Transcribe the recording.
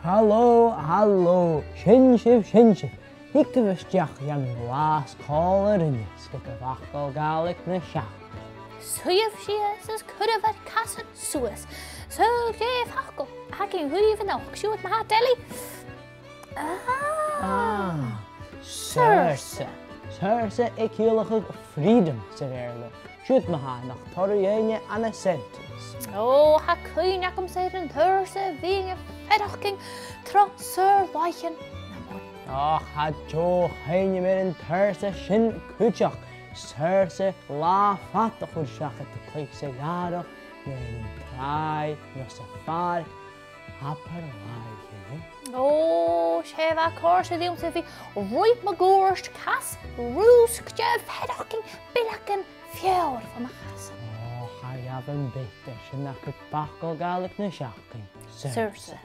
Hallo, Shinship. Ik de wistjach jan glas caller in skip of Facal Gàidhlig na seach. Suif sias could have had casset suis. So Dave Facal, hacking who even know, shoot my deli. Saorsa ik ciallachadh freedom sa eile. Shoot my nach Torriene and a sentence. Oh, ha queen akum said in Thursday being a fedachking tro Sir Weichen. Ha Joe haine meer in Thursday shin kuchach. Saorsa la fatach chud seach at the click ciallachadh, in try, no safari, hapar Oh, Sheva course of the Umsevi, right magorst cass, roosk jev fedachking, billakin, fjord from a cass. I haven't better shin nach Facal Gàidhlig na seachtain. Saorsa.